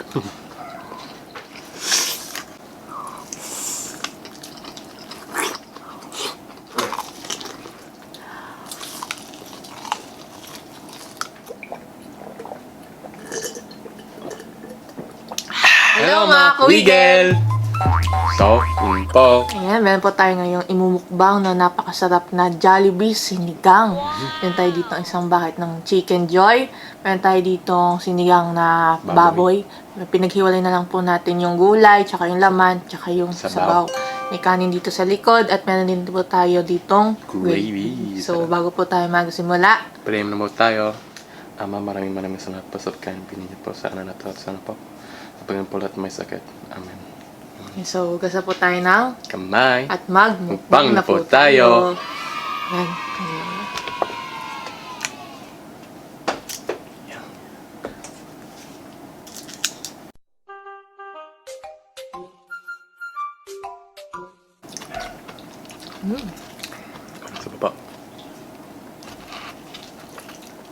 Hello mga kawigel! So, po. Ayan, meron po tayo ngayong imumukbang na napakasarap na Jollibee Sinigang. Meron tayo dito isang bucket ng Chickenjoy. Meron tayo dito sinigang na baboy. Pinaghiwalay na lang po natin yung gulay, tsaka yung laman, tsaka yung sabaw. May kanin dito sa likod at meron din po tayo ditong Gravy. So, bago po tayo magsimula, Prem na mo tayo. Ama, maraming salamat po sa pagkain pinili po. Sana na to at sana po. Kapag po lahat may sakit. Amen. so gasa po tayo ng Kamay. at magmukbang na po tayo. Ayan. Sa baba.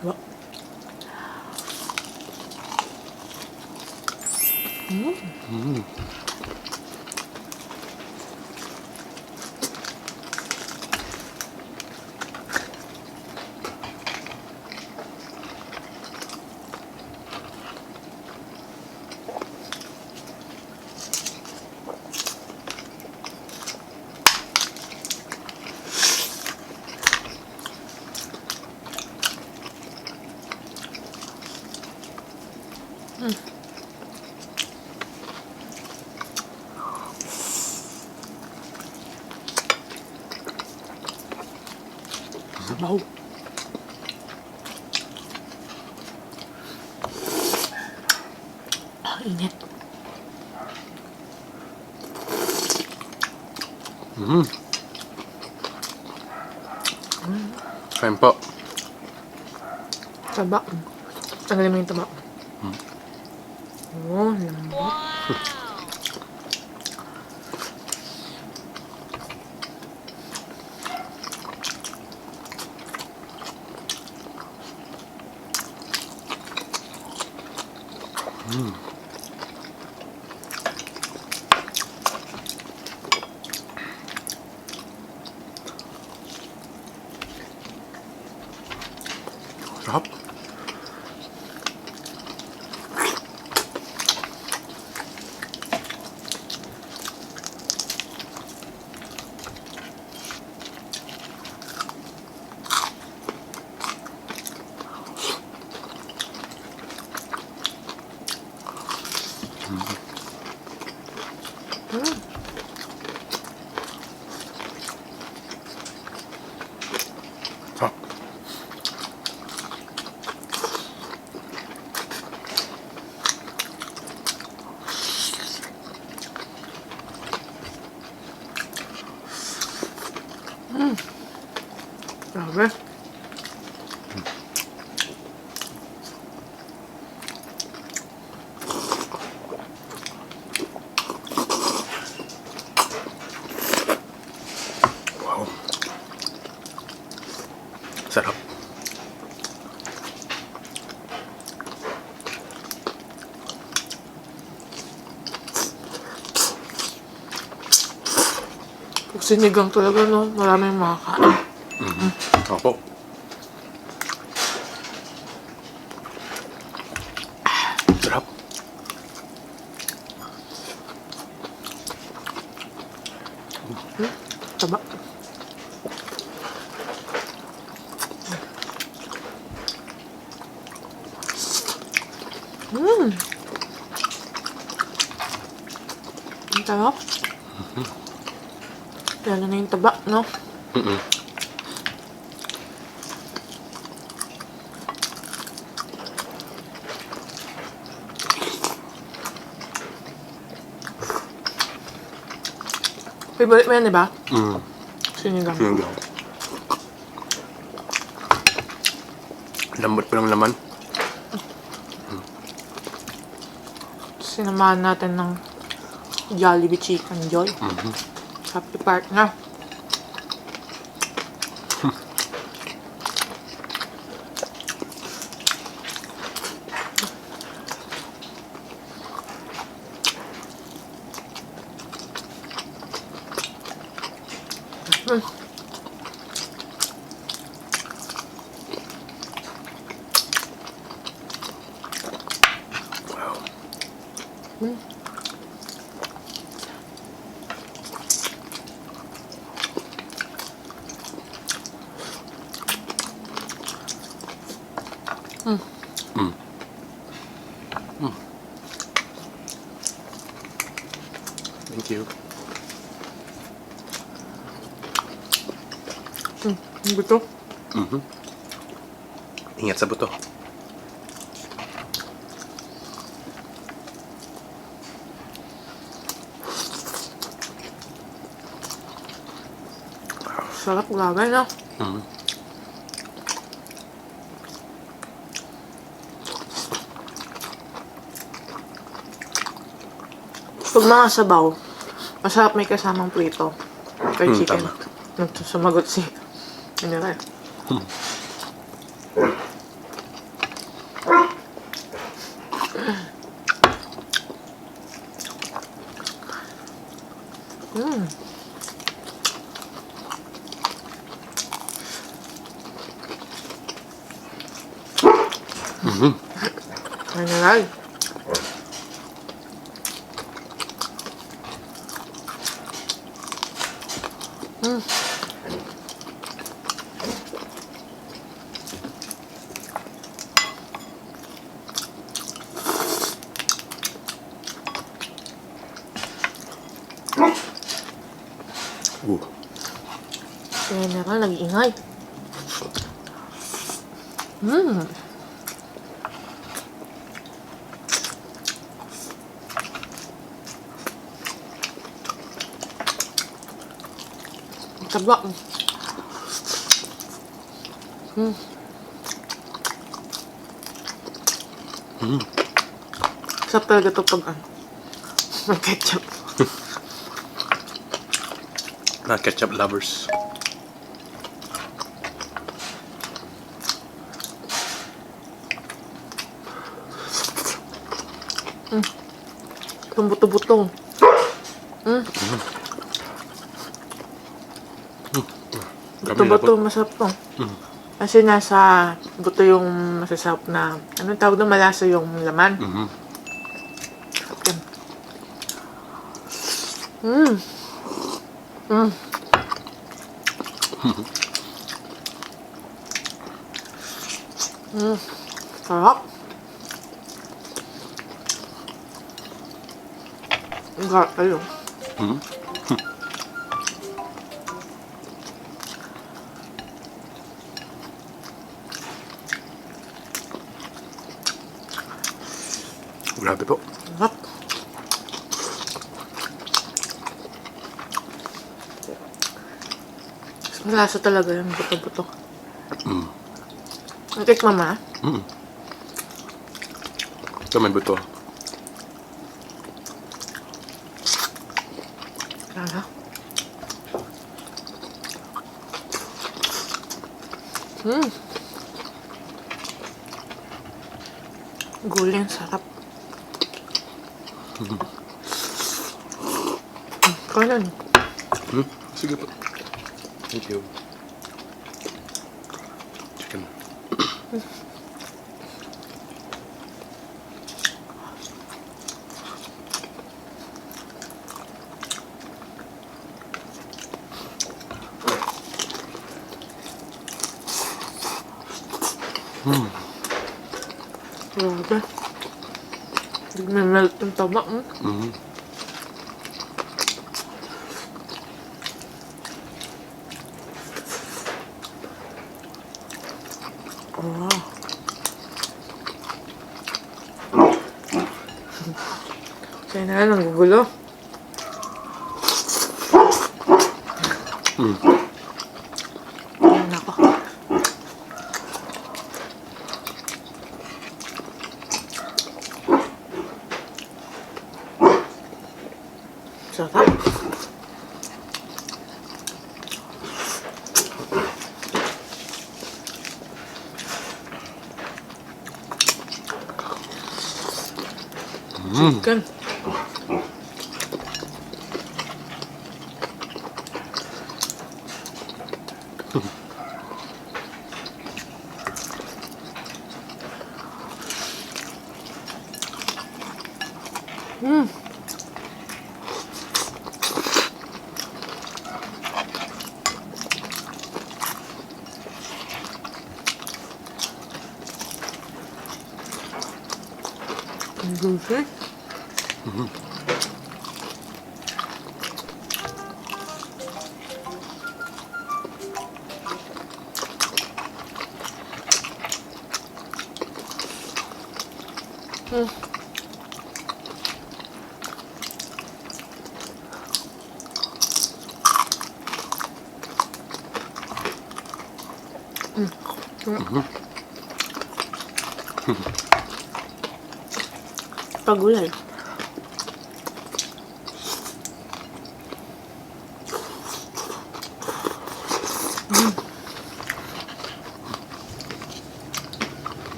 Diba? Sabaw. Init. Kain po. Taba. Tanggalin mo yung taba. Oh, lambot. Sarap. Sarap. Grabe. Wow. Sarap. Pag sinigang talaga, no? Maraming makakain. Opo. Sarap. Taba. Ang sarap. Lalo na yung taba, no? Favorite mo yan, di ba? Sinigang. Sinigang. Lambot pa ng laman. Sinamahan natin ng Jollibee Chickenjoy. Happy part na. Thank you. Ang buto. Ingat sa buto. Sarap grabe, no? Pag mga sabaw, masarap may kasamang prito. Kay chicken. Tama. Sumagot si Mineral. Mineral. Si Mineral nag-iingay. Taba. Sarap talaga ito pag may ketchup. Mga ketchup lovers. Itong buto-buto. Buto-buto, masarap to. Kasi nasa buto yung masasarap na, anong tawag na, malasa yung laman. Sarap yan. Sarap. Sarap kayo. Grabe po. Sarap. Malasa talaga yung buto-buto. Ang cake, mama? Ito may buto. Lala. Guling, sarap. Kanan. Sige po. Thank you. Chicken. Grabe. Nagme-melt yung taba. Kaya na lang, nagugulo. Ayan ako. Sarap. Chicken. Juicy. Pagulay.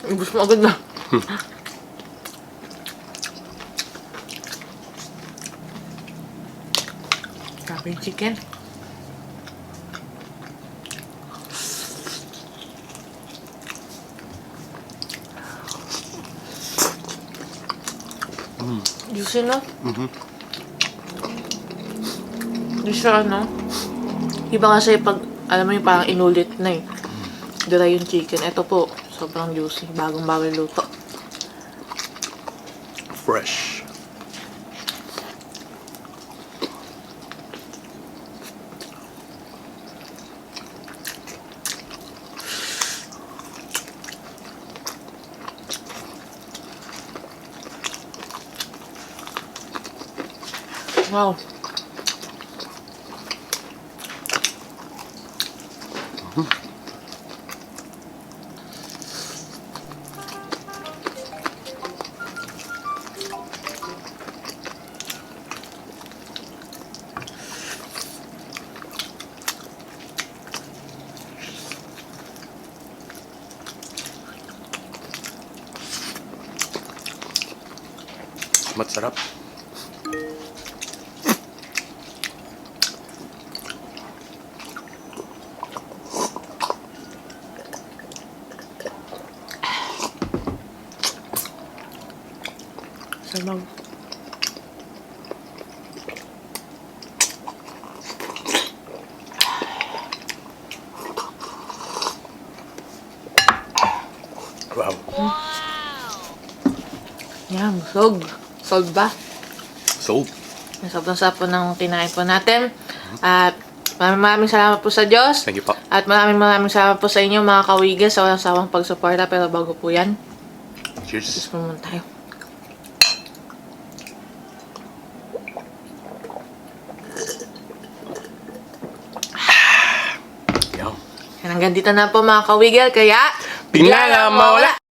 Ibus mo agad na. Grabe yung chicken. Juicy, no? Hindi siya, ano? Iba kasi pag, alam mo yung parang inulit na eh. Dry yung chicken. Ito po, sobrang juicy. Bagong-bagong luto. Fresh. Wow. Masarap. Sarap. Wow. Yan, busog. Sold ba? Sold. Sobrang sarap po ng kinain po natin. At maraming salamat po sa Diyos. Thank you po. At maraming salamat po sa inyo mga kawigas sa walang sawang pagsuporta. Pero bago po yan, Cheers. cheers po muna tayo. Yum. Yan, hanggang dito na po mga kawigal. Kaya, Tingnan na mawala!